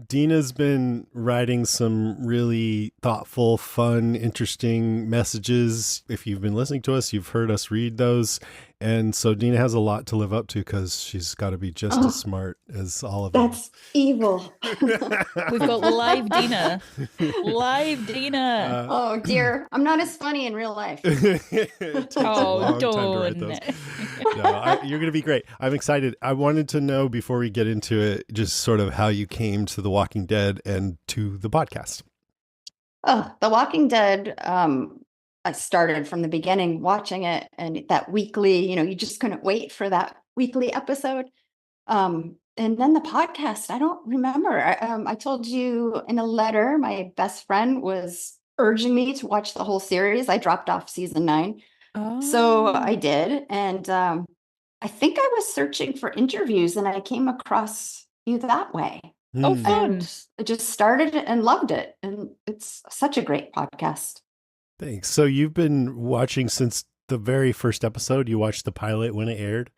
Dina's been writing some really thoughtful, fun, interesting messages. If you've been listening to us, you've heard us read those. And so Dina has a lot to live up to because she's got to be just as Oh, smart as all of them. that's evil. We've got live Dina. Live Dina. Oh dear. I'm not as funny in real life. It takes a long time to write Don't. those. You're going to be great. I'm excited. I wanted to know before we get into it, just sort of how you came to The Walking Dead and to the podcast. Oh, The Walking Dead. I started from the beginning watching it, and that weekly, you just couldn't wait for that weekly episode. And then the podcast, I don't remember. I told you in a letter, my best friend was urging me to watch the whole series. I dropped off season 9. So I did. And I think I was searching for interviews and I came across you that way. Oh, fun. And I just started it and loved it. And it's such a great podcast. Thanks. So you've been watching since the very first episode. You watched the pilot when it aired?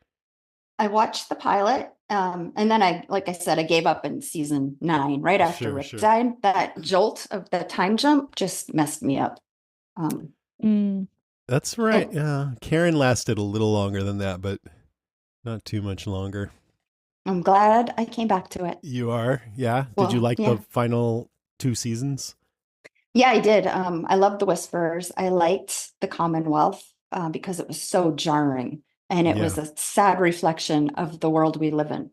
I watched the pilot. And then like I said, I gave up in season 9, right after Rick died. That jolt of the time jump just messed me up. That's right. Yeah. Karen lasted a little longer than that, but not too much longer. I'm glad I came back to it. You are? Yeah. Well, did you like the final 2 seasons? Yeah, I did. I loved the Whisperers. I liked the Commonwealth because it was so jarring. And it was a sad reflection of the world we live in.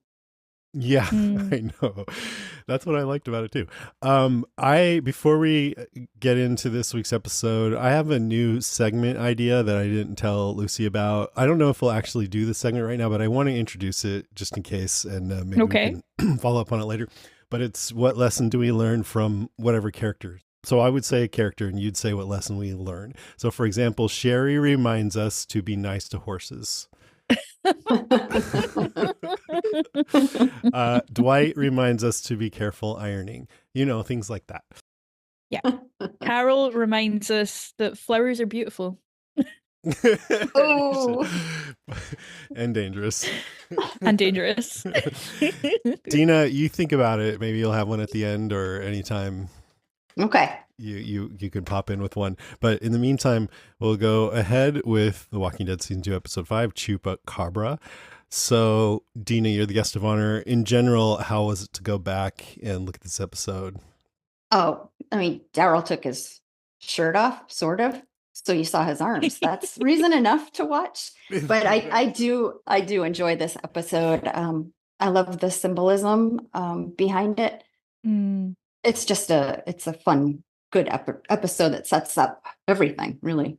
Yeah, I know. That's what I liked about it too. Before we get into this week's episode, I have a new segment idea that I didn't tell Lucy about. I don't know if we'll actually do the segment right now, but I want to introduce it just in case, and maybe we can follow up on it later. But it's what lesson do we learn from whatever character? So I would say a character and you'd say what lesson we learn. So for example, Sherry reminds us to be nice to horses. Dwight reminds us to be careful ironing. Things like that. Yeah. Carol reminds us that flowers are beautiful. Oh. And dangerous. And dangerous. Dina, you think about it. Maybe you'll have one at the end or anytime. Okay. You can pop in with one. But in the meantime, we'll go ahead with The Walking Dead Season 2, Episode 5, Chupacabra. So, Dina, you're the guest of honor. In general, how was it to go back and look at this episode? Oh, I mean, Daryl took his shirt off, sort of. So you saw his arms. That's reason enough to watch. But I do enjoy this episode. I love the symbolism behind it. It's just it's a fun, good episode that sets up everything, really.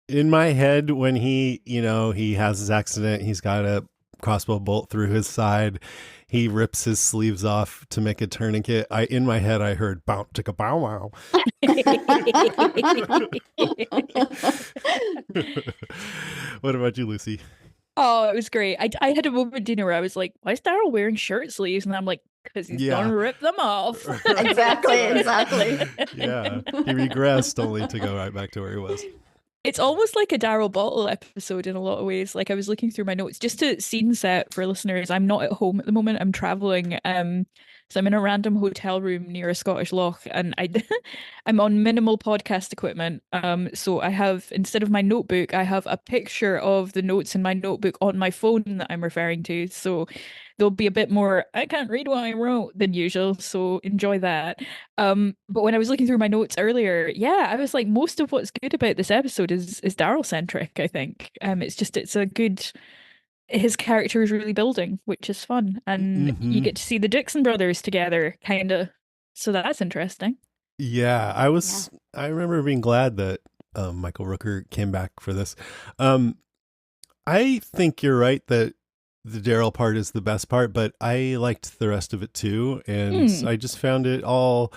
In my head, when he has his accident, he's got a crossbow bolt through his side. He rips his sleeves off to make a tourniquet. In my head, I heard bow chicka bow wow. What about you, Lucy? Oh, it was great. I had a moment, Dina, where I was like, why is Daryl wearing shirt sleeves? And I'm like, because he's gonna rip them off. Exactly. Yeah. He regressed only to go right back to where he was. It's almost like a Daryl Bottle episode in a lot of ways. Like I was looking through my notes just to scene set for listeners. I'm not at home at the moment. I'm traveling. So I'm in a random hotel room near a Scottish loch, and I'm on minimal podcast equipment. So I have, instead of my notebook, I have a picture of the notes in my notebook on my phone that I'm referring to. So there'll be a bit more, I can't read what I wrote than usual. So enjoy that. But when I was looking through my notes earlier, I was like, most of what's good about this episode is Daryl centric, I think. It's a good, his character is really building, which is fun. And you get to see the Dixon brothers together, kind of. So that's interesting. Yeah, I remember being glad that Michael Rooker came back for this. I think you're right that the Daryl part is the best part, but I liked the rest of it too. And I just found it all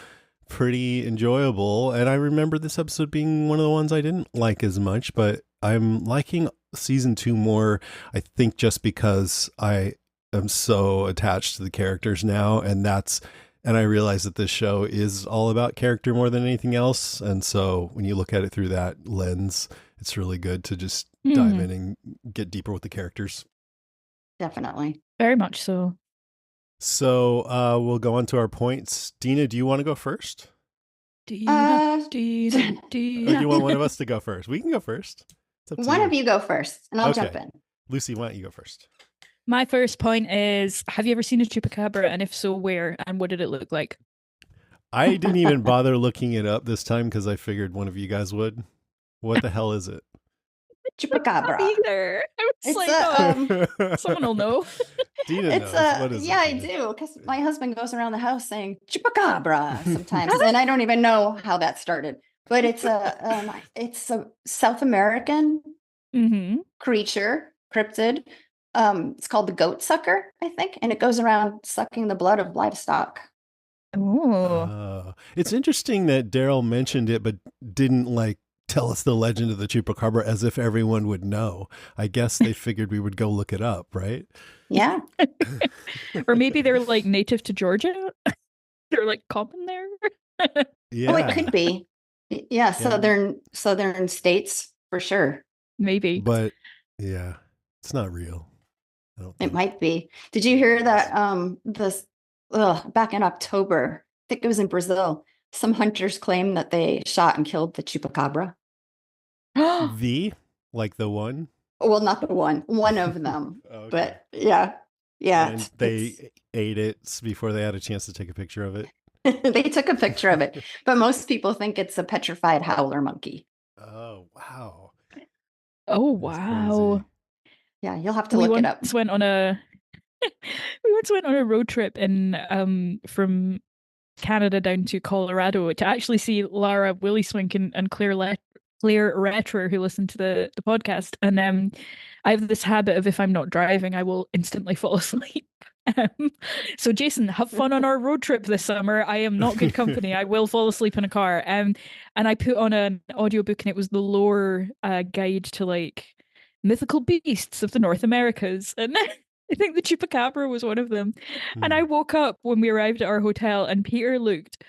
pretty enjoyable. And I remember this episode being one of the ones I didn't like as much, but I'm liking season 2 more, I think, just because I am so attached to the characters now, and I realize that this show is all about character more than anything else. And so when you look at it through that lens, it's really good to just dive in and get deeper with the characters. Definitely. Very much so. So we'll go on to our points. Dina, do you want to go first? Dina, Dina, Or do you Dina. want one of us to go first? We can go first. It's up to One you. of you go first, and I'll jump Okay. in. Lucy, why don't you go first? My first point is, have you ever seen a chupacabra? And if so, where? And what did it look like? I didn't even bother looking it up this time because I figured one of you guys would. What the hell is it? Not Chupacabra. either. I was It's like, a oh, someone will know. Dina It's knows. What is yeah, it? I Dina? do, because my husband goes around the house saying chupacabra sometimes, and I don't even know how that started. But it's a South American Mm-hmm. creature, cryptid. It's called the goat sucker, I think, and it goes around sucking the blood of livestock. Oh. It's interesting that Daryl mentioned it, but didn't like tell us the legend of the chupacabra as if everyone would know. I guess they figured we would go look it up, right? Yeah. Or maybe they're like native to Georgia. They're like common there. Yeah. Oh, it could be. Yeah, southern states for sure. Maybe. But yeah, it's not real. I don't It think. might be. Did you hear that this back in October, I think it was in Brazil, some hunters claim that they shot and killed the chupacabra. The like the one. Well, not the one of them. Okay. But yeah. Yeah. And they ate it before they had a chance to take a picture of it. They took a picture of it, but most people think it's a petrified howler monkey. Oh wow. Oh, That's wow. crazy. Yeah, you'll have to We look it up. once went on a we once went on a road trip in from Canada down to Colorado to actually see Lara Willie Swink and Claire Retro, who listened to the podcast. And I have this habit of, if I'm not driving, I will instantly fall asleep. So Jason, have fun on our road trip this summer. I am not good company. I will fall asleep in a car. And I put on an audiobook, and it was the lore guide to like mythical beasts of the North Americas. And I think the chupacabra was one of them. And I woke up when we arrived at our hotel, and Peter looked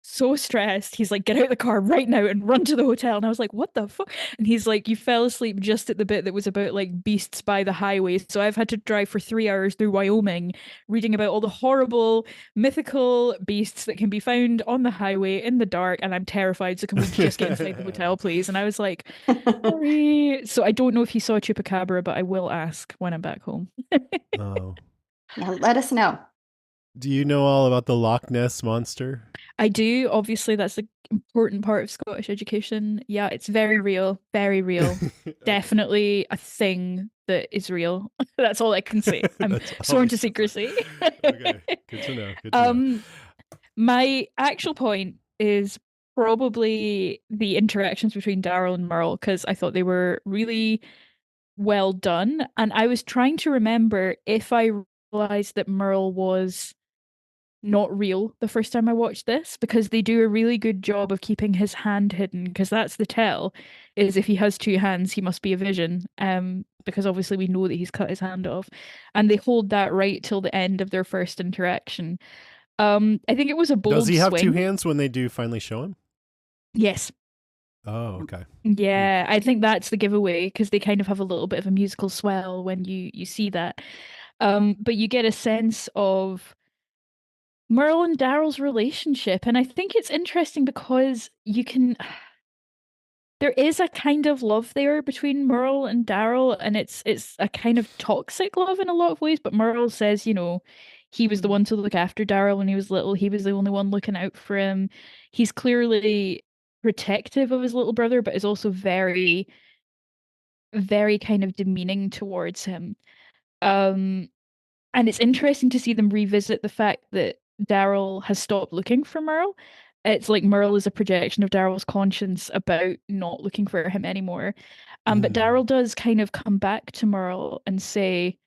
so stressed. He's like, get out of the car right now and run to the hotel. And I was like, what the fuck? And he's like, you fell asleep just at the bit that was about like beasts by the highway. So I've had to drive for 3 hours through Wyoming reading about all the horrible mythical beasts that can be found on the highway in the dark. And I'm terrified. So can we just get inside the hotel, please? And I was like, sorry. So I don't know if he saw a chupacabra, but I will ask when I'm back home. Oh. Yeah, let us know. Do you know all about the Loch Ness monster? I do. Obviously, that's an important part of Scottish education. Yeah, it's very real. Very real. Definitely a thing that is real. That's all I can say. I'm sworn to secrecy. Okay, good to know. Good to know. My actual point is probably the interactions between Daryl and Merle, because I thought they were really well done. And I was trying to remember if I realized that Merle was not real the first time I watched this, because they do a really good job of keeping his hand hidden, because that's the tell, is if he has two hands he must be a vision, because obviously we know that he's cut his hand off, and they hold that right till the end of their first interaction. I think it was a bold Does he have two swing. hands when they do finally show him? Yes. Oh, okay. Yeah, I think that's the giveaway, because they kind of have a little bit of a musical swell when you see that. But you get a sense of Merle and Daryl's relationship, and I think it's interesting because there is a kind of love there between Merle and Daryl, and it's a kind of toxic love in a lot of ways. But Merle says, he was the one to look after Daryl when he was little. He was the only one looking out for him. He's clearly protective of his little brother, but is also very, very kind of demeaning towards him. Um, and it's interesting to see them revisit the fact that Daryl has stopped looking for Merle. It's like Merle is a projection of Daryl's conscience about not looking for him anymore. But Daryl does kind of come back to Merle and say,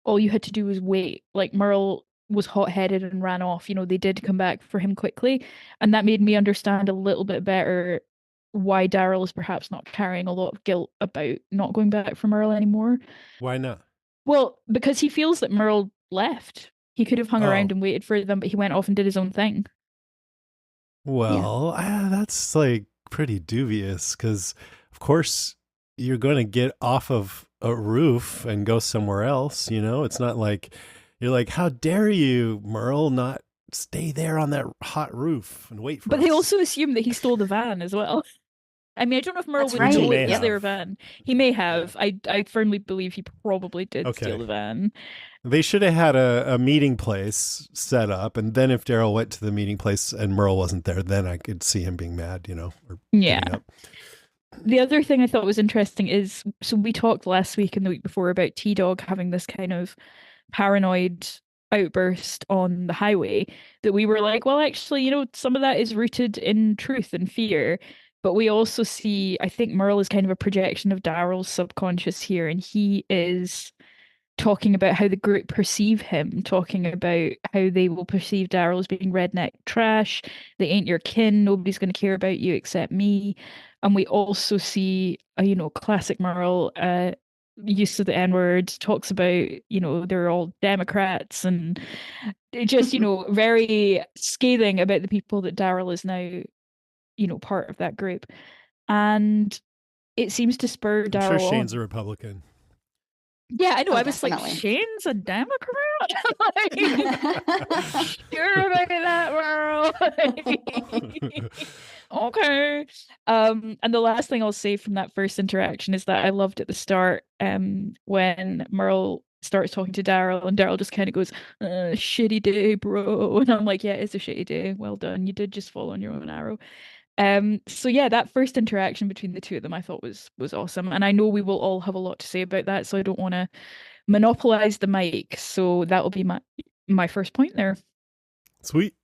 all you had to do was wait. Like Merle was hot-headed and ran off. They did come back for him quickly. And that made me understand a little bit better why Daryl is perhaps not carrying a lot of guilt about not going back for Merle anymore. Why not? Well, because he feels that Merle left. He could have hung around Oh. and waited for them, but he went off and did his own thing. Well, that's like pretty dubious because, of course, you're going to get off of a roof and go somewhere else. It's not like, You're like, how dare you, Merle, not stay there on that hot roof and wait for But us. they also assume that he stole the van as well. I mean, I don't know if Merle That's would right. know it may was their have. van. He may have. I firmly believe he probably did steal Okay. the van. They should have had a meeting place set up, and then if Daryl went to the meeting place and Merle wasn't there, then I could see him being mad, or Yeah. giving up. The other thing I thought was interesting is, so we talked last week and the week before about T-Dog having this kind of paranoid outburst on the highway, that we were like, well, actually, some of that is rooted in truth and fear. But we also see, I think Merle is kind of a projection of Daryl's subconscious here, and he is talking about how the group perceive him, talking about how they will perceive Daryl as being redneck trash. They ain't your kin. Nobody's going to care about you except me. And we also see, classic Merle use of the N-word, talks about, they're all Democrats, and it just, very scathing about the people that Daryl is now, part of that group. And it seems to spur I'm sure Daryl Shane's on. a Republican. Yeah, I know. Oh, I was like, definitely. Shane's a Democrat? Sure about that, Merle. Okay. And the last thing I'll say from that first interaction is that I loved at the start, when Merle starts talking to Daryl and Daryl just kind of goes, shitty day, bro. And I'm like, yeah, it's a shitty day. Well done. You did just fall on your own arrow. So yeah, that first interaction between the two of them I thought was awesome. And I know we will all have a lot to say about that, so I don't want to monopolize the mic. So that will be my first point there. Sweet.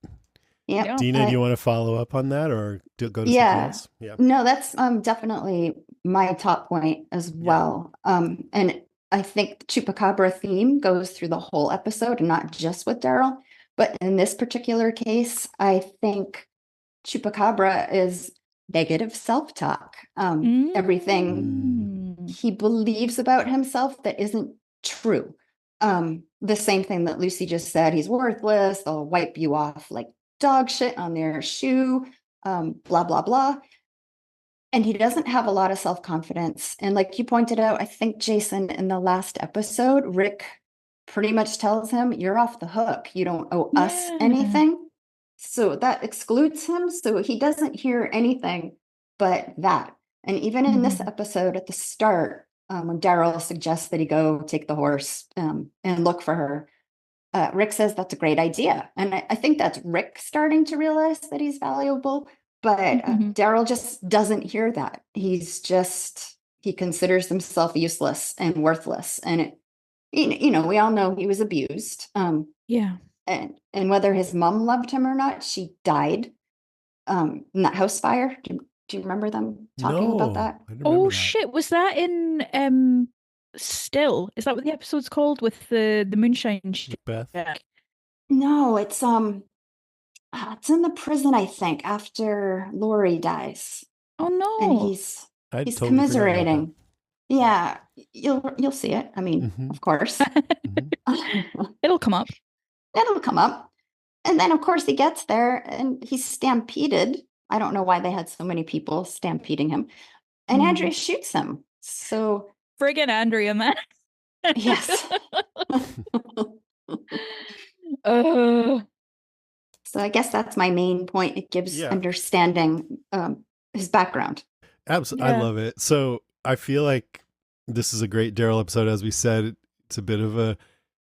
Yeah. Yeah. Dina, do you want to follow up on that or go to something Yeah. else? Yeah. No, that's definitely my top point as well. And I think the Chupacabra theme goes through the whole episode and not just with Daryl. But in this particular case, I think Chupacabra is negative self-talk. Everything he believes about himself that isn't true. The same thing that Lucy just said, he's worthless, they'll wipe you off like dog shit on their shoe, blah, blah, blah. And he doesn't have a lot of self-confidence. And like you pointed out, I think, Jason, in the last episode, Rick pretty much tells him, you're off the hook. You don't owe us anything. So that excludes him. So he doesn't hear anything but that. And even in this episode at the start, when Daryl suggests that he go take the horse and look for her, Rick says that's a great idea. And I think that's Rick starting to realize that he's valuable. But Daryl just doesn't hear that. He considers himself useless and worthless. And we all know he was abused. Yeah. And whether his mom loved him or not, she died in that house fire. Do you remember them talking about that? Oh, shit. Was that in Still? Is that what the episode's called, with the moonshine Beth? Yeah. No, it's in the prison, I think, after Lori dies. Oh no. And he's totally commiserating. Yeah, you'll see it. I mean, of course. It'll come up. It'll come up. And then of course he gets there and he's stampeded. I don't know why they had so many people stampeding him. And Andrea shoots him. So friggin' Andrea, man. Yes. So I guess that's my main point. It gives understanding his background. Absolutely. I love it. So I feel like this is a great Daryl episode. As we said, it's a bit of a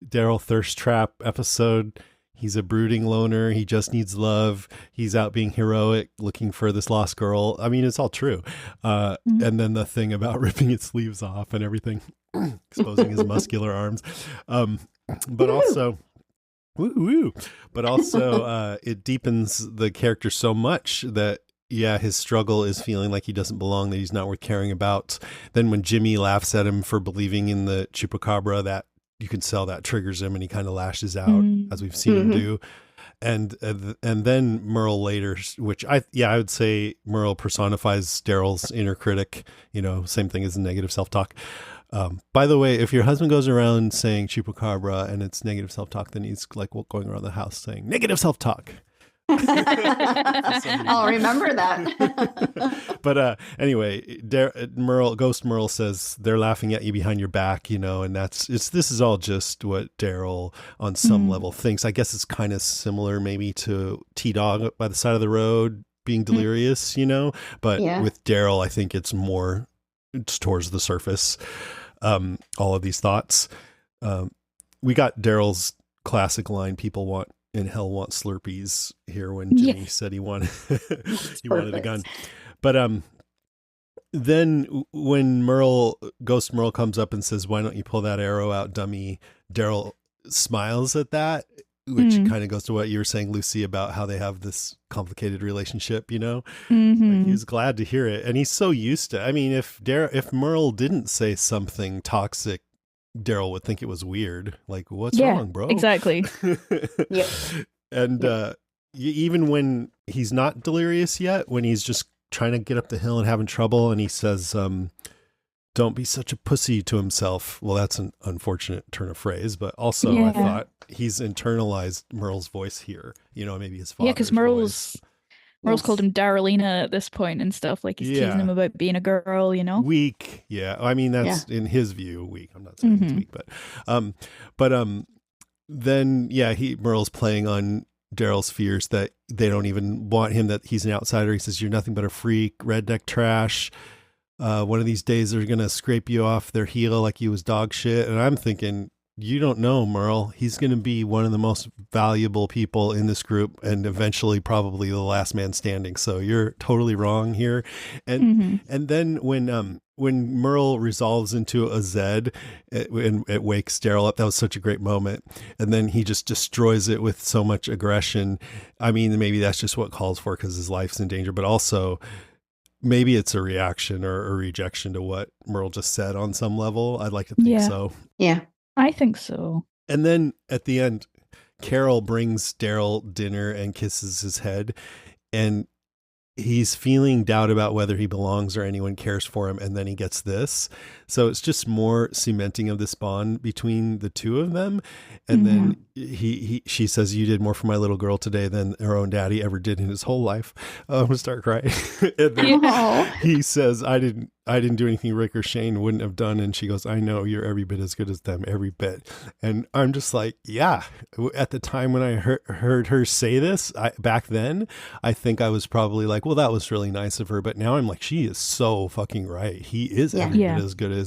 Daryl thirst trap episode. He's a brooding loner. He just needs love. He's out being heroic, looking for this lost girl. I mean, it's all true. And then the thing about ripping its sleeves off and everything, exposing his muscular arms. But also... But also, it deepens the character so much that, his struggle is feeling like he doesn't belong, that he's not worth caring about. Then when Jimmy laughs at him for believing in the Chupacabra, that you can tell that triggers him and he kind of lashes out, as we've seen him do. And then Merle later, which I would say Merle personifies Daryl's inner critic, same thing as the negative self-talk. By the way, if your husband goes around saying Chupacabra and it's negative self-talk, then he's like going around the house saying negative self-talk. I'll remember that. But anyway, Ghost Merle says they're laughing at you behind your back, and this is all just what Daryl on some level thinks. I guess it's kind of similar maybe to T-Dog by the side of the road being delirious, but with Daryl, I think it's towards the surface. All of these thoughts. We got Daryl's classic line, people in hell want Slurpees, here when Jimmy said he wanted a gun. But then when Ghost Merle comes up and says, "Why don't you pull that arrow out, dummy?" Daryl smiles at that, which kind of goes to what you were saying, Lucy, about how they have this complicated relationship, Like, he's glad to hear it. And he's so used to, I mean, if Merle didn't say something toxic, Daryl would think it was weird. Like, what's wrong, bro? Exactly. Yep. And even when he's not delirious yet, when he's just trying to get up the hill and having trouble, and he says, "Don't be such a pussy," to himself. Well, that's an unfortunate turn of phrase, but also I thought he's internalized Merle's voice here. Maybe his father's because Merle's called him Darylina at this point and stuff. Like, he's teasing him about being a girl, Weak. Yeah. I mean, that's in his view, weak. I'm not saying it's weak, but then Merle's playing on Daryl's fears that they don't even want him, that he's an outsider. He says, "You're nothing but a freak, redneck trash. One of these days they're going to scrape you off their heel like you was dog shit." And I'm thinking, you don't know, Merle. He's going to be one of the most valuable people in this group and eventually probably the last man standing. So you're totally wrong here. And then when Merle resolves into a Zed, it wakes Daryl up. That was such a great moment. And then he just destroys it with so much aggression. I mean, maybe that's just what calls for because his life's in danger, but also maybe it's a reaction or a rejection to what Merle just said on some level. I'd like to think so. Yeah. I think so. And then at the end, Carol brings Daryl dinner and kisses his head, and he's feeling doubt about whether he belongs or anyone cares for him. And then he gets this. So it's just more cementing of this bond between the two of them. And then she says, "You did more for my little girl today than her own daddy ever did in his whole life." I'm gonna start crying. And then he says, I didn't do anything Rick or Shane wouldn't have done. And she goes, "I know, you're every bit as good as them, every bit." And I'm just like, yeah. At the time when I heard her say this, back then, I think I was probably like, well, that was really nice of her. But now I'm like, she is so fucking right. He is every bit as good as,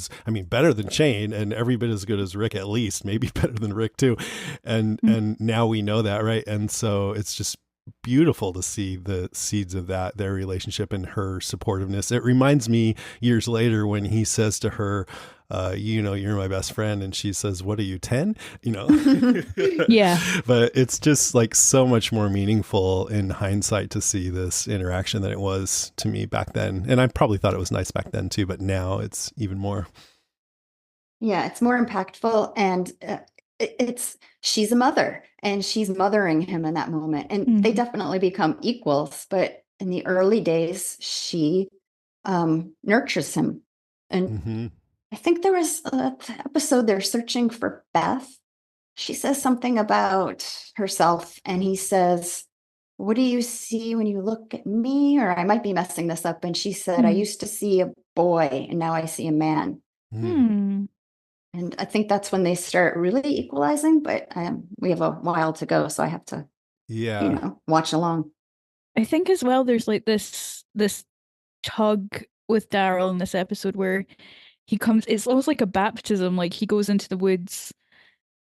better than Shane, and every bit as good as Rick, at least, maybe better than Rick too. And now we know that, right? And so it's just beautiful to see the seeds of their relationship and her supportiveness. It reminds me years later when he says to her, "You're my best friend," and she says, "What are you, 10?" Yeah. But it's just like so much more meaningful in hindsight to see this interaction than it was to me back then. And I probably thought it was nice back then too, but now it's even more. Yeah, it's more impactful, and she's a mother, and she's mothering him in that moment, and they definitely become equals. But in the early days, she nurtures him, and I think there was an episode they're searching for Beth. She says something about herself, and he says, "What do you see when you look at me?" Or I might be messing this up. And she said, "I used to see a boy, and now I see a man." And I think that's when they start really equalizing, but we have a while to go, so I have to, watch along. I think as well, there's like this tug with Daryl in this episode where he comes, it's almost like a baptism, like he goes into the woods,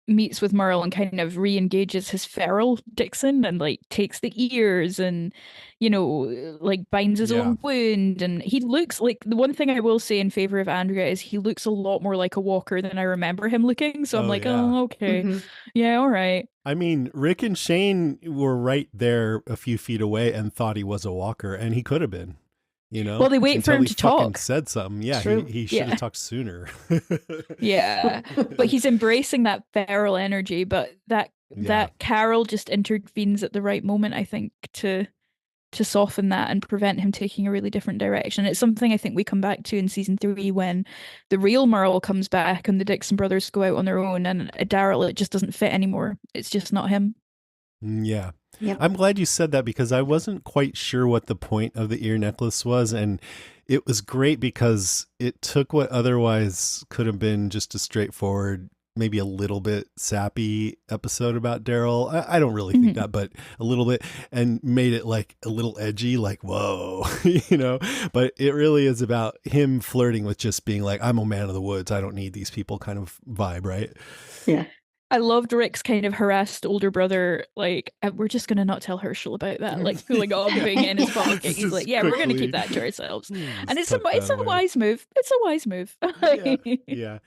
meets with Merle, and kind of re-engages his feral Dixon and like takes the ears and like binds his own wound. And he looks like, the one thing I will say in favor of Andrea is he looks a lot more like a walker than I remember him looking. So I'm like, oh, okay. Yeah, all right. I mean, Rick and Shane were right there a few feet away and thought he was a walker, and he could have been. Well, they wait for him to talk. Said something. Yeah, he should have talked sooner. Yeah, but he's embracing that feral energy. But that Carol just intervenes at the right moment, I think, to soften that and prevent him taking a really different direction. It's something I think we come back to in season 3 when the real Merle comes back and the Dixon brothers go out on their own, and Daryl, it just doesn't fit anymore. It's just not him. Yeah. Yep. I'm glad you said that because I wasn't quite sure what the point of the ear necklace was. And it was great because it took what otherwise could have been just a straightforward, maybe a little bit sappy episode about Daryl. I don't really think that, but a little bit, and made it like a little edgy, like, whoa, but it really is about him flirting with just being like, I'm a man of the woods. I don't need these people kind of vibe. Right. Yeah. I loved Rick's kind of harassed older brother, like, we're just going to not tell Herschel about that, like pulling off being in his pocket. He's like, yeah, we're going to keep that to ourselves. And it's a wise move. It's a wise move. Yeah.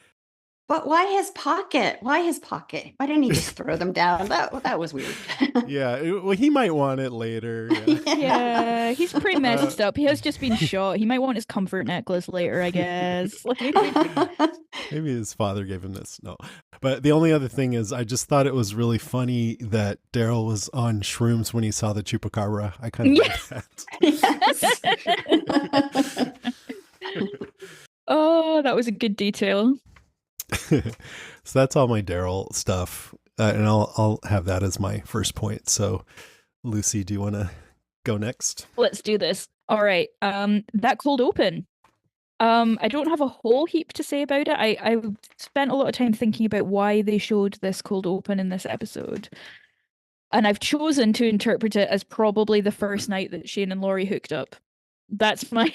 But why his pocket? Why his pocket? Why didn't he just throw them down? That was weird. Yeah. Well, he might want it later. Yeah, he's pretty messed up. He has just been shot. He might want his comfort necklace later, I guess. Maybe his father gave him this. No. But the only other thing is I just thought it was really funny that Daryl was on shrooms when he saw the chupacabra. I kind of like that. Oh, that was a good detail. So that's all my Daryl stuff. And I'll have that as my first point. So Lucy, do you want to go next? Let's do this. All right. That cold open. I don't have a whole heap to say about it. I spent a lot of time thinking about why they showed this cold open in this episode. And I've chosen to interpret it as probably the first night that Shane and Laurie hooked up. That's my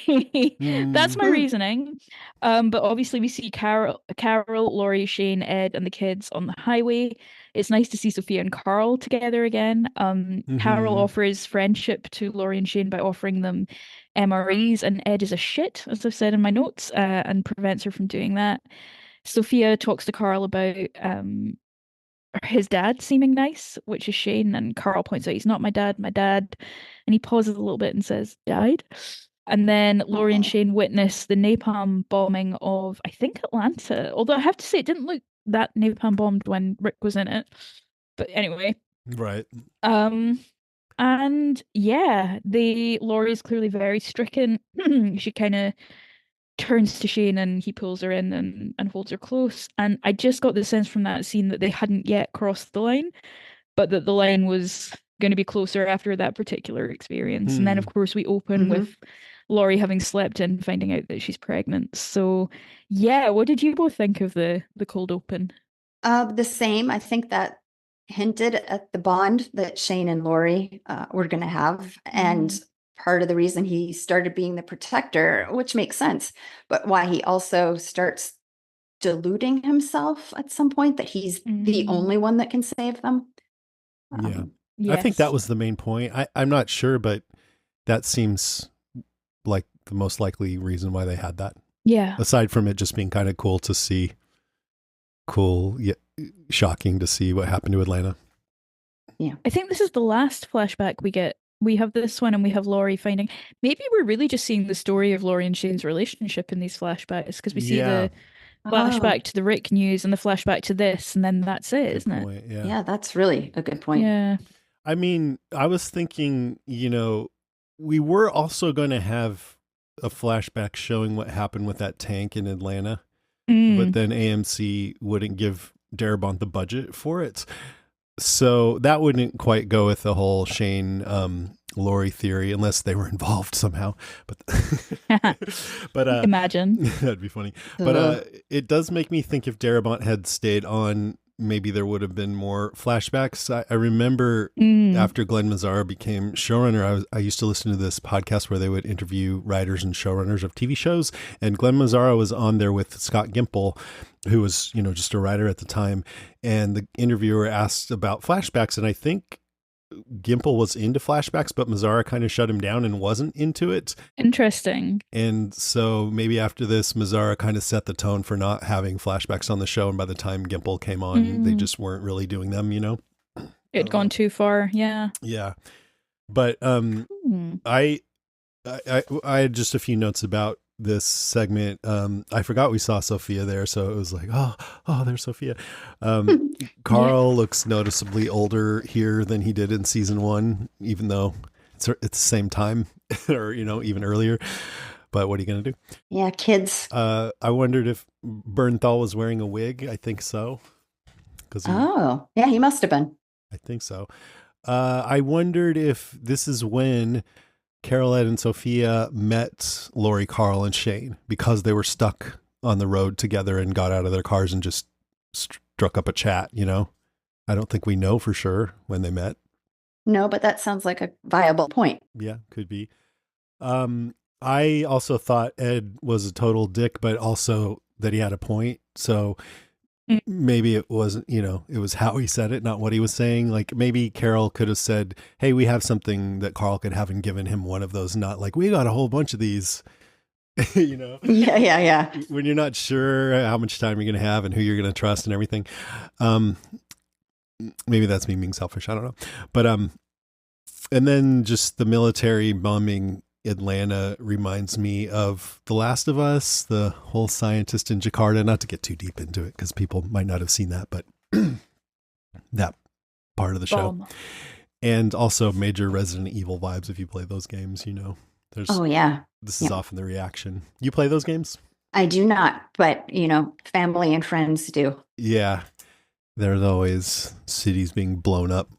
that's my reasoning. But obviously we see Carol, Laurie, Shane, Ed, and the kids on the highway. It's nice to see Sophia and Carl together again. Carol offers friendship to Laurie and Shane by offering them MREs, and Ed is a shit, as I've said in my notes, and prevents her from doing that. Sophia talks to Carl about his dad seeming nice, which is Shane, and Carl points out he's not my dad, and he pauses a little bit and says, died. And then Laurie and Shane witness the napalm bombing of, I think, Atlanta. Although I have to say, it didn't look that napalm bombed when Rick was in it. But anyway. Right. And yeah, Laurie's clearly very stricken. She kind of turns to Shane and he pulls her in and holds her close. And I just got the sense from that scene that they hadn't yet crossed the line, but that the line was going to be closer after that particular experience. And then, of course, we open with Laurie having slept in, finding out that she's pregnant. So, yeah, what did you both think of the cold open? The same. I think that hinted at the bond that Shane and Laurie were going to have. And part of the reason he started being the protector, which makes sense, but why he also starts deluding himself at some point that he's the only one that can save them. Yes. I think that was the main point. I'm not sure, but that seems like the most likely reason why they had that. Yeah. Aside from it just being kind of cool to see, yet shocking to see what happened to Atlanta. Yeah. I think this is the last flashback we get. We have this one and we have Laurie finding. Maybe we're really just seeing the story of Laurie and Shane's relationship in these flashbacks, because we see the flashback to the Rick news and the flashback to this, and then that's it, isn't it? Yeah, that's really a good point. Yeah. I mean, I was thinking, we were also going to have a flashback showing what happened with that tank in Atlanta, but then AMC wouldn't give Darabont the budget for it. So that wouldn't quite go with the whole Shane Laurie theory unless they were involved somehow. But imagine that'd be funny. But it does make me think if Darabont had stayed on, maybe there would have been more flashbacks. I remember after Glenn Mazzara became showrunner, I used to listen to this podcast where they would interview writers and showrunners of TV shows. And Glenn Mazzara was on there with Scott Gimple, who was, just a writer at the time. And the interviewer asked about flashbacks. And I think Gimple was into flashbacks, but Mazzara kind of shut him down and wasn't into it. Interesting. And so maybe after this, Mazzara kind of set the tone for not having flashbacks on the show. And by the time Gimple came on, they just weren't really doing them, It'd gone too far. Yeah. Yeah. But I had just a few notes about this segment. I forgot we saw Sophia there, so it was like, oh, there's Sophia. Carl looks noticeably older here than he did in season 1, even though it's the same time or even earlier. But what are you gonna do? Yeah, kids. I wondered if Bernthal was wearing a wig. I think so. Yeah, he must have been. I think so. I wondered if this is when Carol, Ed, and Sophia met Lori, Carl, and Shane because they were stuck on the road together and got out of their cars and just struck up a chat, you know? I don't think we know for sure when they met. No, but that sounds like a viable point. Yeah, could be. I also thought Ed was a total dick, but also that he had a point. So maybe it wasn't, it was how he said it, not what he was saying. Like maybe Carol could have said, hey, we have something that Carl could have and given him one of those, not like we got a whole bunch of these, Yeah. When you're not sure how much time you're going to have and who you're going to trust and everything. Maybe that's me being selfish. I don't know. But, and then just the military bombing Atlanta reminds me of The Last of Us, the whole scientist in Jakarta, not to get too deep into it because people might not have seen that, but that part of the show. And also major Resident Evil vibes. If you play those games, there's, this is often the reaction. You play those games? I do not, but family and friends do. Yeah. There's always cities being blown up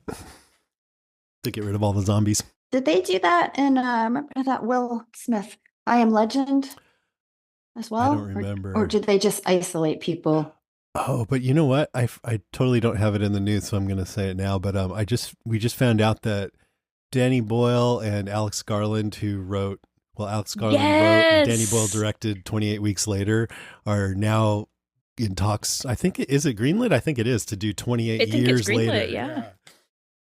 to get rid of all the zombies. Did they do that in remember that Will Smith I Am Legend as well? I don't remember. Or did they just isolate people? Oh, but you know what? I totally don't have it in the news, so I'm going to say it now. But we just found out that Danny Boyle and Alex Garland, who wrote, Alex Garland wrote and Danny Boyle directed 28 Weeks Later, are now in talks. I think is it greenlit? I think it is to do 28 years later. Yeah.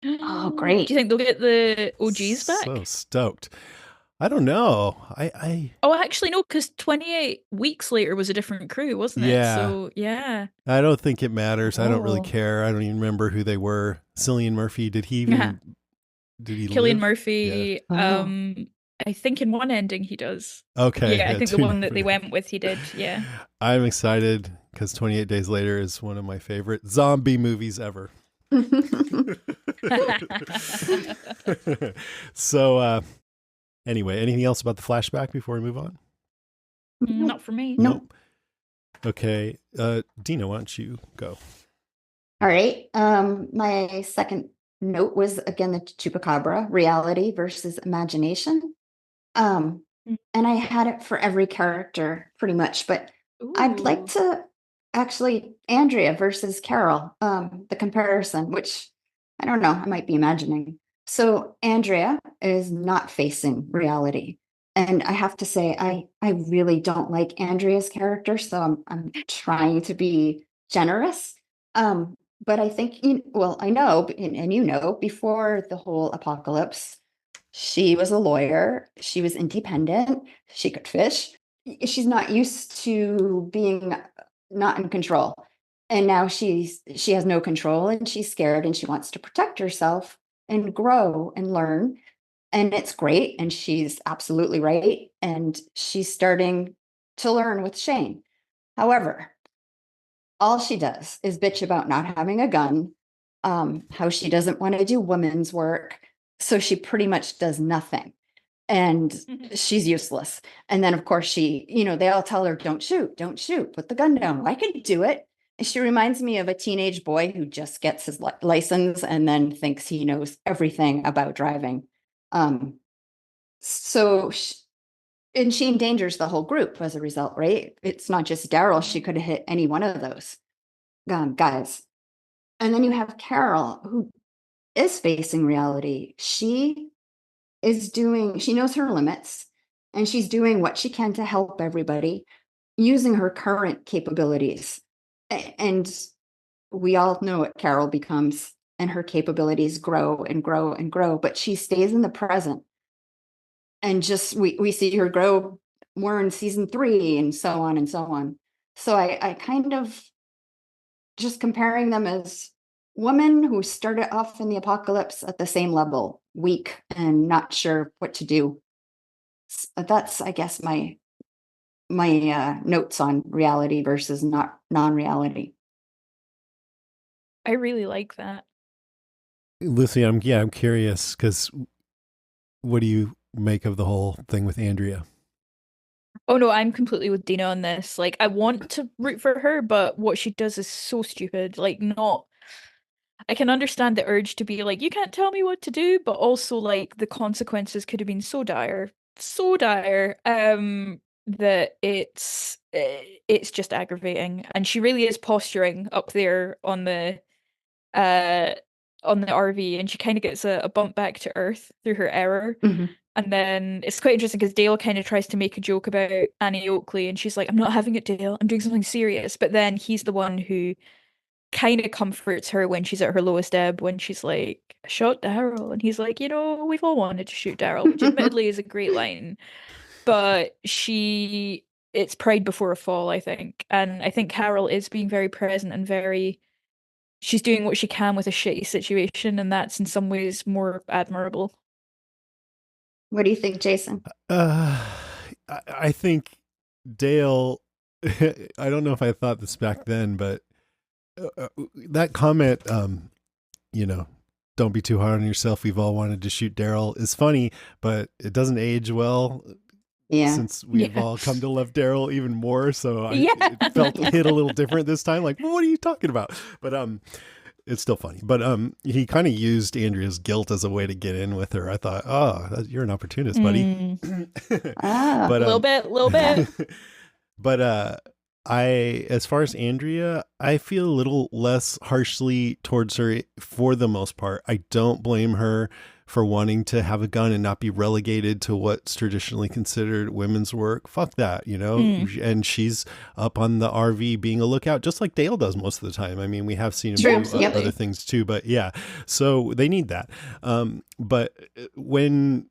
Oh, great. Do you think they'll get the OGs back? So stoked. I don't know. Oh, actually, no, because 28 Weeks Later was a different crew, wasn't it? Yeah. So, yeah. I don't think it matters. I don't really care. I don't even remember who they were. Cillian Murphy, did he even... Did he Cillian live? Murphy, Yeah. I think in one ending he does. Okay. Yeah, I think the one that they went with, he did, yeah. I'm excited because 28 Days Later is one of my favorite zombie movies ever. So, anyway, anything else about the flashback before we move on? Not for me. Nope. Okay. Dina, why don't you go? All right. My second note was, again, the chupacabra, reality versus imagination. And I had it for every character pretty much, but I'd like to actually Andrea versus Carol, the comparison, which I don't know, I might be imagining. So Andrea is not facing reality. And I have to say, I really don't like Andrea's character, so I'm trying to be generous. But I think, I know, and before the whole apocalypse, she was a lawyer, she was independent, she could fish. She's not used to being not in control. And now she has no control and she's scared and she wants to protect herself and grow and learn. And it's great. And she's absolutely right. And she's starting to learn with Shane. However, all she does is bitch about not having a gun, how she doesn't want to do women's work. So she pretty much does nothing. And she's useless. And then, of course, they all tell her, don't shoot, put the gun down. I could do it. And she reminds me of a teenage boy who just gets his license and then thinks he knows everything about driving. And she endangers the whole group as a result, right? It's not just Daryl. She could have hit any one of those guys. And then you have Carol, who is facing reality. She knows her limits, and she's doing what she can to help everybody using her current capabilities. And we all know what Carol becomes, and her capabilities grow and grow and grow, but she stays in the present. And just we see her grow more in season 3 and so on and so on. So I kind of just comparing them as women who started off in the apocalypse at the same level, weak and not sure what to do. That's, I guess, my notes on reality versus non-reality. I really like that. Lucy, I'm curious because what do you make of the whole thing with Andrea? Oh no, I'm completely with Dina on this. Like, I want to root for her, but what she does is so stupid. Like, not. I can understand the urge to be like, you can't tell me what to do, but also like the consequences could have been so dire, that it's just aggravating. And she really is posturing up there uh on the RV, and she kind of gets a bump back to earth through her error. Mhm. And then it's quite interesting because Dale kind of tries to make a joke about Annie Oakley, and she's like, I'm not having it, Dale. I'm doing something serious. But then he's the one who kind of comforts her when she's at her lowest ebb, when she's like, I shot Daryl. And he's like, we've all wanted to shoot Daryl, which admittedly is a great line. But it's pride before a fall, I think. And I think Carol is being very present and she's doing what she can with a shitty situation. And that's in some ways more admirable. What do you think, Jason? I think Dale, I don't know if I thought this back then, but that comment, don't be too hard on yourself. We've all wanted to shoot Daryl is funny, but it doesn't age well. Yeah. Since we've all come to love Daryl even more. So Yeah. it felt hit a little different this time. Like, well, what are you talking about? But it's still funny. But he kind of used Andrea's guilt as a way to get in with her. I thought, you're an opportunist, buddy. But little bit. But as far as Andrea, I feel a little less harshly towards her for the most part. I don't blame her for wanting to have a gun and not be relegated to what's traditionally considered women's work. Fuck that, And she's up on the RV being a lookout, just like Dale does most of the time. I mean, we have seen him do other things too, but yeah. So they need that. But when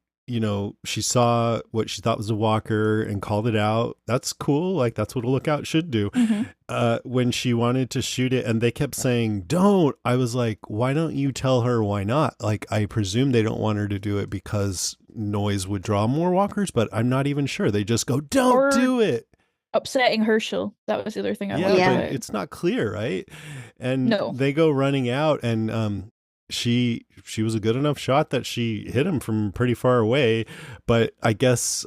she saw what she thought was a walker and called it out, that's cool. Like, that's what a lookout should do. Mm-hmm. When she wanted to shoot it and they kept saying, don't, I was like, why don't you tell her why not? Like, I presume they don't want her to do it because noise would draw more walkers, but I'm not even sure. They just go, don't do it. Upsetting Herschel. That was the other thing I wanted. Yeah, but it's not clear, right? And no. They go running out, and she was a good enough shot that she hit him from pretty far away. But I guess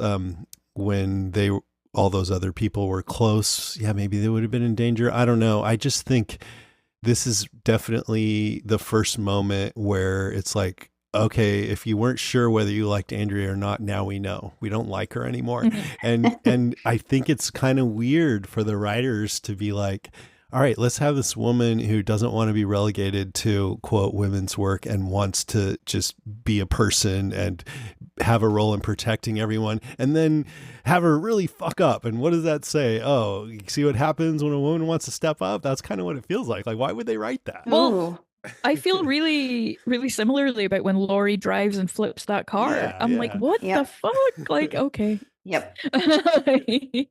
when all those other people were close, maybe they would have been in danger. I don't know. I just think this is definitely the first moment where it's like, okay, if you weren't sure whether you liked Andrea or not, now we know. We don't like her anymore. and I think it's kind of weird for the writers to be like, all right, let's have this woman who doesn't want to be relegated to, quote, women's work and wants to just be a person and have a role in protecting everyone, and then have her really fuck up. And what does that say? Oh, you see what happens when a woman wants to step up? That's kind of what it feels like. Like, why would they write that? Well, I feel really, really similarly about when Laurie drives and flips that car. I'm like, what the fuck? Like, okay. Yep.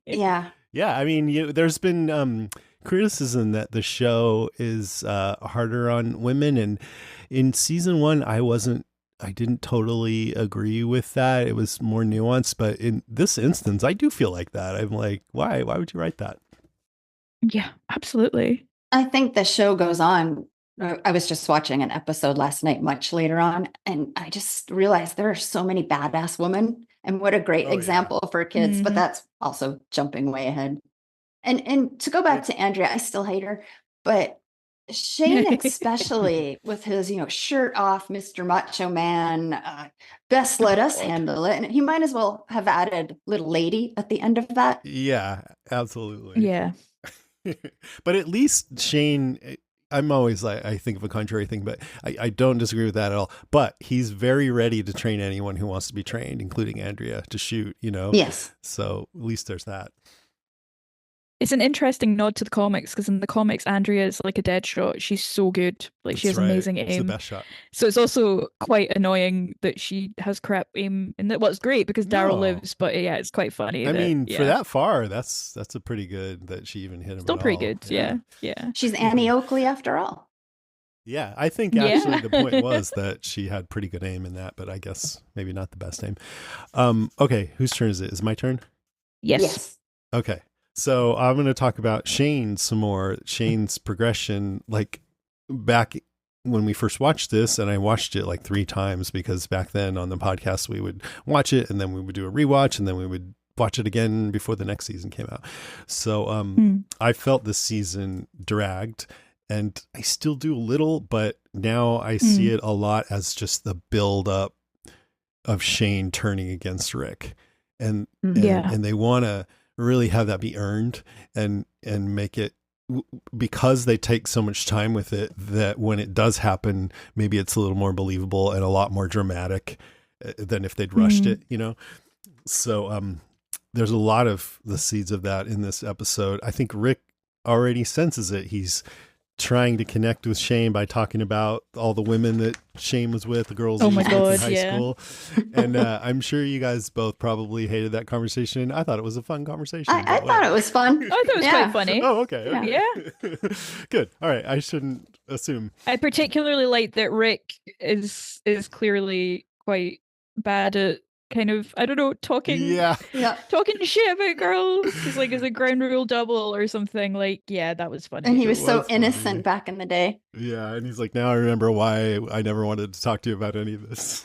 Yeah. Yeah. I mean, there's been criticism that the show is harder on women, and in season 1 I didn't totally agree with that. It was more nuanced, but in this instance I do feel like that. I'm like, why would you write that? Yeah, absolutely. I think the show goes on. I was just watching an episode last night much later on, and I just realized there are so many badass women, and what a great example for kids. But that's also jumping way ahead. And to go back to Andrea, I still hate her, but Shane, especially with his, shirt off, Mr. Macho Man, best let us handle it. And he might as well have added little lady at the end of that. Yeah, absolutely. Yeah. But at least Shane, I'm always like, I think of a contrary thing, but I don't disagree with that at all. But he's very ready to train anyone who wants to be trained, including Andrea, to shoot, Yes. So at least there's that. It's an interesting nod to the comics, because in the comics, Andrea is like a dead shot. She's so good. Like, she has amazing aim. It's the best shot. So it's also quite annoying that she has crap aim in that. Well, it's great because Daryl lives, but yeah, it's quite funny. I mean, for that far, that's a pretty good that she even hit him. Still pretty good. Yeah. She's Annie Oakley after all. Yeah, I think actually the point was that she had pretty good aim in that, but I guess maybe not the best aim. Okay, whose turn is it? Is it my turn? Yes. Okay. So I'm going to talk about Shane some more. Shane's progression, like back when we first watched this, and I watched it like 3 times because back then on the podcast we would watch it and then we would do a rewatch and then we would watch it again before the next season came out. So I felt this season dragged, And I still do a little, but now I see it a lot as just the build up of Shane turning against Rick. And they want to really have that be earned and make it, because they take so much time with it, that when it does happen, maybe it's a little more believable and a lot more dramatic than if they'd rushed it, you know? So there's a lot of the seeds of that in this episode. I think Rick already senses it. He's trying to connect with Shane by talking about all the women that Shane was with, the girls he was with in high school. And I'm sure you guys both probably hated that conversation. I thought it was a fun conversation. I thought it was fun. I thought it was quite funny. Oh, okay. Yeah. Good. All right. I shouldn't assume. I particularly like that Rick is clearly quite bad at kind of, I don't know, talking shit about girls. He's like, is a ground rule double or something. Like, yeah, that was funny. And he was so innocent back in the day. Yeah, and he's like, now I remember why I never wanted to talk to you about any of this.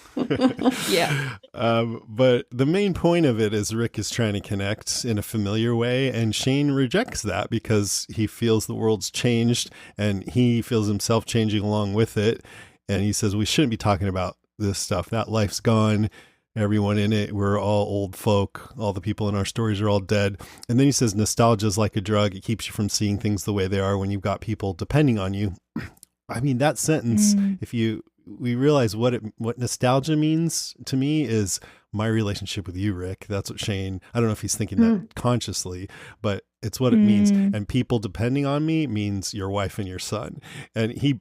Yeah. But the main point of it is Rick is trying to connect in a familiar way, and Shane rejects that because he feels the world's changed and he feels himself changing along with it. And he says, we shouldn't be talking about this stuff. That life's gone. Everyone in it, we're all old folk. All the people in our stories are all dead. And then he says, nostalgia is like a drug. It keeps you from seeing things the way they are when you've got people depending on you. I mean, that sentence, we realize what nostalgia means to me is my relationship with you, Rick. That's what Shane, I don't know if he's thinking that consciously, but it's what it means. And people depending on me means your wife and your son. And he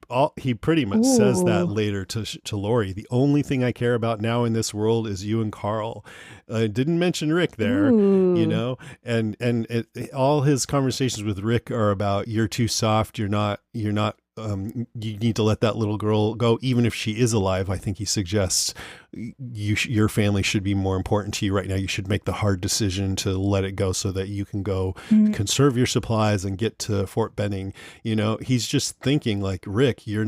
pretty much says that later to Lori. The only thing I care about now in this world is you and Carl. Didn't mention Rick there, you know, and all his conversations with Rick are about, you're too soft. You're not, you need to let that little girl go, even if she is alive. I think he suggests your family should be more important to you right now. You should make the hard decision to let it go so that you can go conserve your supplies and get to Fort Benning. You know, he's just thinking like, Rick, you're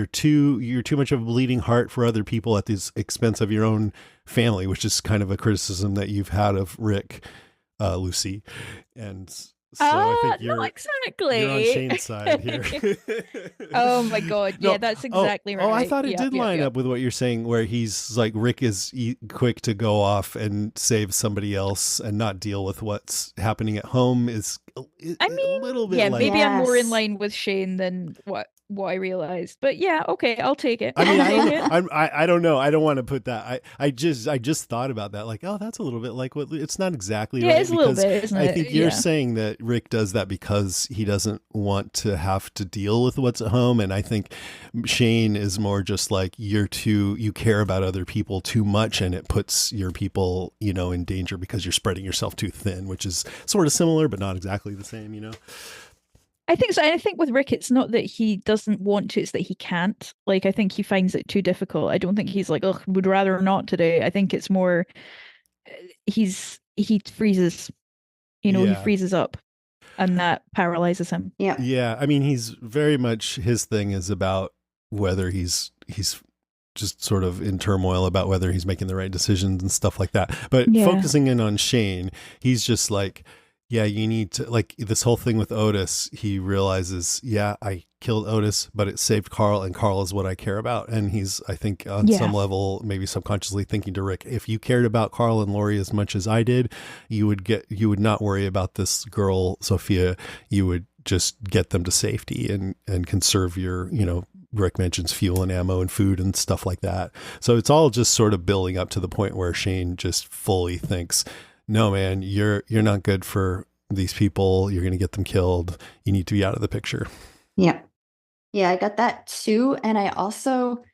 too much of a bleeding heart for other people at the expense of your own family, which is kind of a criticism that you've had of Rick, Lucy. And so I think you're on Shane's side here. Oh my God. Yeah, that's exactly right. Oh, I thought it did line up with what you're saying, where he's like, Rick is quick to go off and save somebody else and not deal with what's happening at home is a little bit like... maybe I'm more in line with Shane than what I realized, but yeah, okay, I'll take it. I mean, I don't know. I don't want to put that. I just thought about that. Like, oh, that's a little bit like what it's not exactly right. It's a little bit, isn't it? I think you're saying that Rick does that because he doesn't want to have to deal with what's at home. And I think Shane is more just like, you care about other people too much, and it puts your people, you know, in danger because you're spreading yourself too thin, which is sort of similar, but not exactly the same, you know? I think so. I think with Rick, it's not that he doesn't want to, it's that he can't. Like, I think he finds it too difficult. I don't think he's like, oh, would rather not today. I think it's more, he freezes, you know, he freezes up, and that paralyzes him. Yeah. Yeah. I mean, he's very much, his thing is about whether he's just sort of in turmoil about whether he's making the right decisions and stuff like that. But focusing in on Shane, he's just like, yeah, you need to, like, this whole thing with Otis, he realizes, yeah, I killed Otis, but it saved Carl, and Carl is what I care about. And he's, I think, on some level, maybe subconsciously thinking to Rick, if you cared about Carl and Lori as much as I did, you would not worry about this girl, Sophia. You would just get them to safety and conserve your, you know, Rick mentions fuel and ammo and food and stuff like that. So it's all just sort of building up to the point where Shane just fully thinks, no, man, you're not good for these people. You're going to get them killed. You need to be out of the picture. Yeah. Yeah, I got that too. And I also,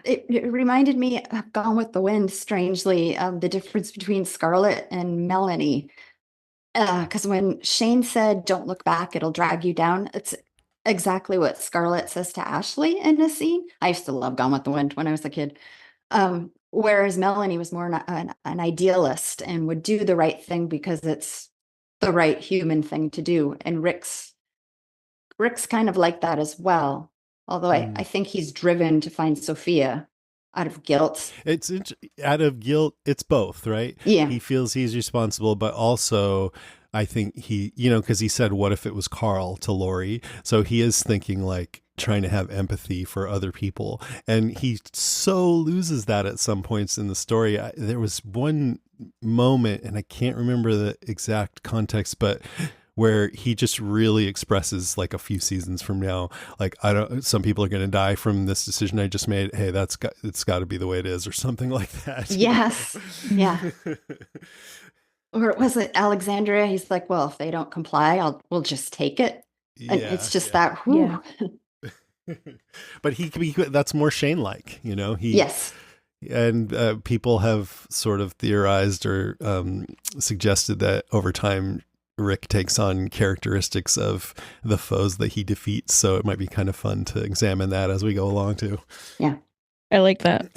it reminded me of Gone with the Wind, strangely, the difference between Scarlett and Melanie. Because when Shane said, don't look back, it'll drag you down, it's exactly what Scarlett says to Ashley in a scene. I used to love Gone with the Wind when I was a kid. Whereas Melanie was more an idealist and would do the right thing because it's the right human thing to do. And Rick's kind of like that as well. Although I think he's driven to find Sophia out of guilt. It's out of guilt. It's both, right? Yeah. He feels he's responsible, but also I think he, because he said, what if it was Carl to Lori? So he is thinking like trying to have empathy for other people. And he so loses that at some points in the story. There was one moment, and I can't remember the exact context, but where he just really expresses like a few seasons from now, like, some people are going to die from this decision I just made. Hey, it's got to be the way it is, or something like that. Yes. Yeah. Or was it Alexandria? He's like, well, if they don't comply, we'll just take it. And it's just that, whew. Yeah. But that's more Shane-like, Yes. And people have sort of theorized or suggested that over time, Rick takes on characteristics of the foes that he defeats. So it might be kind of fun to examine that as we go along too. Yeah. I like that.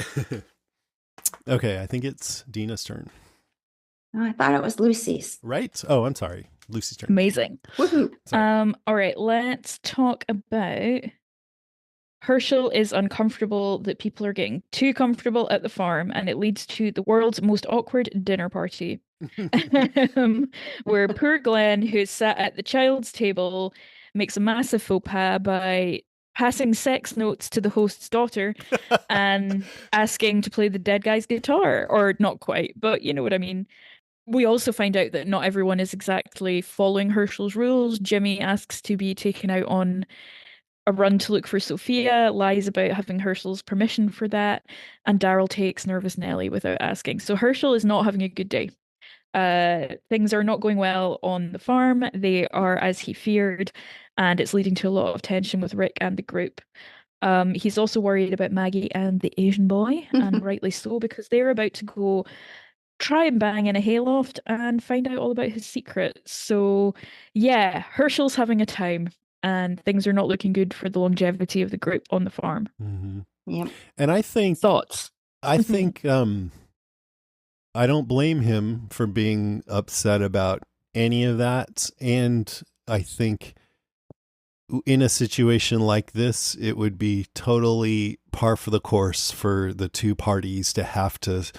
Okay. I think it's Dina's turn. Oh, I thought it was Lucy's. Right? Oh, I'm sorry. Lucy's turn. Amazing. Woohoo. All right, let's talk about Herschel is uncomfortable that people are getting too comfortable at the farm, and it leads to the world's most awkward dinner party. Where poor Glenn, who's sat at the child's table, makes a massive faux pas by passing sex notes to the host's daughter and asking to play the dead guy's guitar. Or not quite, but you know what I mean. We also find out that not everyone is exactly following Herschel's rules. Jimmy asks to be taken out on a run to look for Sophia, lies about having Herschel's permission for that, and Daryl takes nervous Nellie without asking. So Herschel is not having a good day. Things are not going well on the farm. They are as he feared, and it's leading to a lot of tension with Rick and the group. He's also worried about Maggie and the Asian boy, and rightly so, because they're about to go try and bang in a hayloft and find out all about his secrets. So yeah, Herschel's having a time, and things are not looking good for the longevity of the group on the farm. Mm-hmm. Yep. And I think thoughts. I think I don't blame him for being upset about any of that. And I think in a situation like this, it would be totally par for the course for the two parties to have to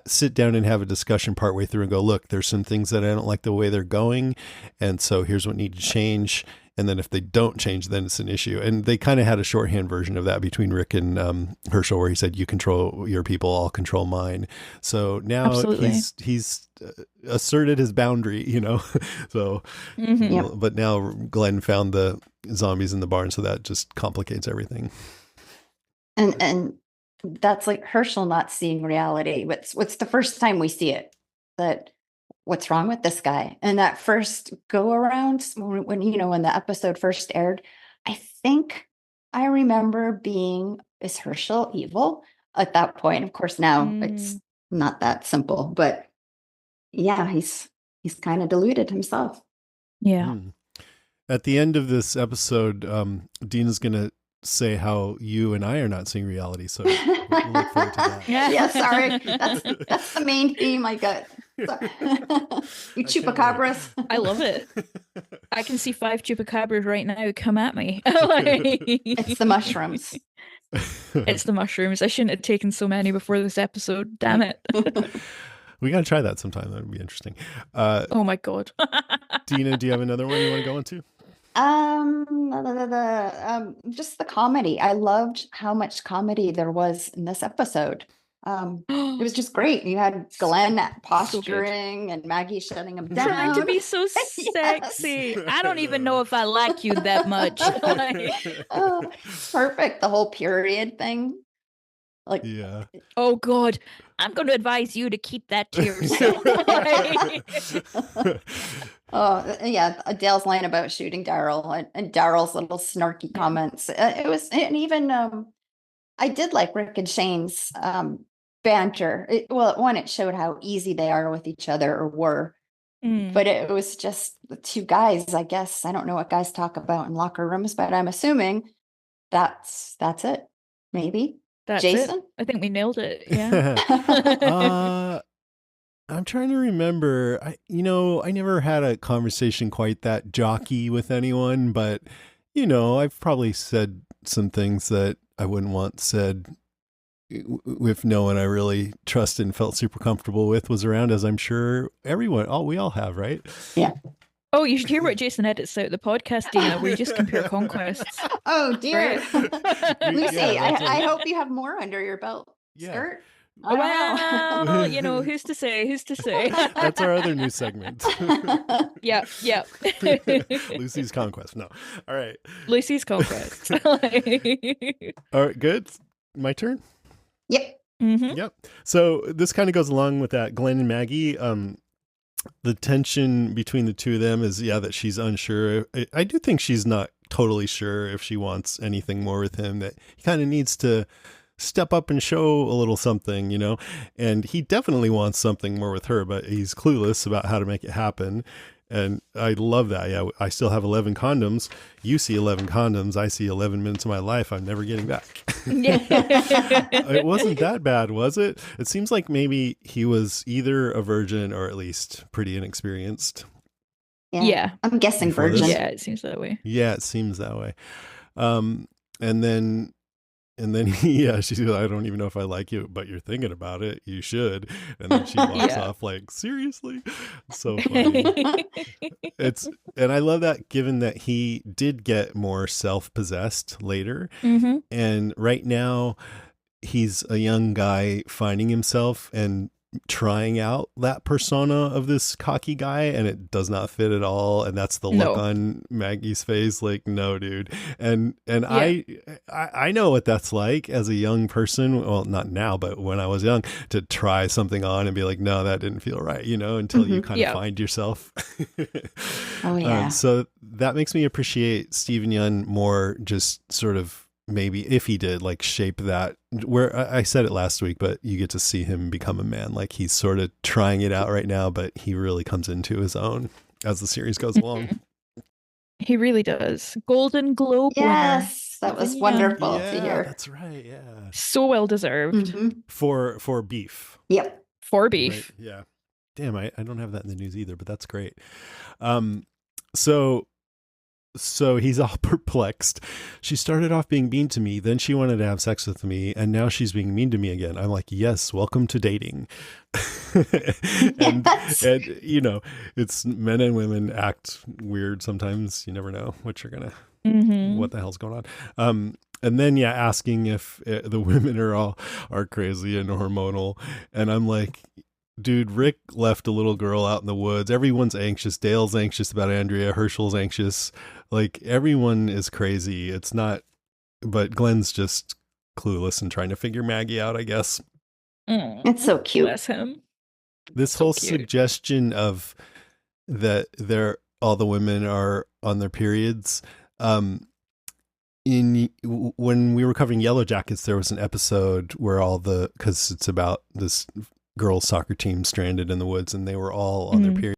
sit down and have a discussion partway through and go, look, there's some things that I don't like the way they're going. And so here's what needs to change. And then if they don't change, then it's an issue. And they kind of had a shorthand version of that between Rick and Herschel, where he said, you control your people, I'll control mine. So now he's asserted his boundary, so, but now Glenn found the zombies in the barn. So that just complicates everything. And that's like Herschel not seeing reality. What's the first time we see it? That what's wrong with this guy? And that first go around when when the episode first aired, I think I remember being, is Herschel evil at that point? Of course, now it's not that simple, but yeah, he's kind of deluded himself. Yeah. At the end of this episode, Dina's going to say how you and I are not seeing reality. So we'll look forward to that. Yeah, sorry. That's the main theme I got. You chupacabras. I love it. I can see 5 chupacabras right now. Come at me. It's the mushrooms. It's the mushrooms. I shouldn't have taken so many before this episode. Damn it. We got to try that sometime. That would be interesting. Oh my God. Dina, do you have another one you want to go into? Just the comedy. I loved how much comedy there was in this episode. It was just great. You had Glenn posturing and Maggie shutting him down. Trying to be so sexy. Yes. I don't even know if I like you that much. Perfect. The whole period thing. Yeah. Oh God, I'm going to advise you to keep that to yourself. Oh yeah, Dale's line about shooting Daryl and Daryl's little snarky comments. It was, and even I did like Rick and Shane's banter. It showed how easy they are with each other, or were, but it was just the two guys. I guess I don't know what guys talk about in locker rooms, but I'm assuming that's it. Maybe. That's Jason? it. I think we nailed it. Yeah. I'm trying to remember. I never had a conversation quite that jockey with anyone, but I've probably said some things that I wouldn't want said if no one I really trusted and felt super comfortable with was around, as I'm sure we all have, right? Yeah. Oh, you should hear what Jason edits out the podcast, Dina, where you just compare conquests. Oh dear. Lucy, Yeah, I hope you have more under your belt. Yeah. Skirt? I don't Well, you know, who's to say? Who's to say? That's our other new segment. Yep. Lucy's Conquest. No. All right. Lucy's Conquest. All right, good. My turn? Yep. Mm-hmm. Yep. So this kind of goes along with that. Glenn and Maggie, the tension between the two of them is, that she's unsure. I do think she's not totally sure if she wants anything more with him, that he kind of needs to step up and show a little something, and he definitely wants something more with her, but he's clueless about how to make it happen. And I love that. Yeah, I still have 11 condoms. You see 11 condoms. I see 11 minutes of my life I'm never getting back. It wasn't that bad, was it? It seems like maybe he was either a virgin or at least pretty inexperienced. Yeah. I'm guessing virgin. Yeah, it seems that way. Yeah, it seems that way. And then she said, I don't even know if I like you, but you're thinking about it. You should. And then she walks off like, seriously? So funny. And I love that, given that he did get more self-possessed later. Mm-hmm. And right now he's a young guy finding himself and trying out that persona of this cocky guy, and it does not fit at all. And that's the look on Maggie's face, like, no, dude. And I know what that's like as a young person. Well, not now, but when I was young, to try something on and be like, no, that didn't feel right, until you kind of find yourself. Oh yeah. So that makes me appreciate Stephen Yeun more, just sort of, maybe if he did like shape that, where I said it last week, but you get to see him become a man. Like, he's sort of trying it out right now, but he really comes into his own as the series goes along. He really does. Golden Globe winner. Yes, that was wonderful to hear. That's right. Yeah. So well deserved. Mm-hmm. For Beef. Yep. For Beef. Right? Yeah. Damn, I don't have that in the news either, but that's great. So he's all perplexed. She started off being mean to me, then she wanted to have sex with me, and now she's being mean to me again. I'm like, yes, welcome to dating. and it's men and women act weird sometimes. You never know what the hell's going on. And then asking if the women are crazy and hormonal, and I'm like, dude, Rick left a little girl out in the woods. Everyone's anxious. Dale's anxious about Andrea. Herschel's anxious. Like, everyone is crazy. It's not, but Glenn's just clueless and trying to figure Maggie out, I guess. It's so cute. Bless him. This So whole cute. suggestion of that all the women are on their periods. When we were covering Yellow Jackets, there was an episode where because it's about this girls' soccer team stranded in the woods, and they were all on their period.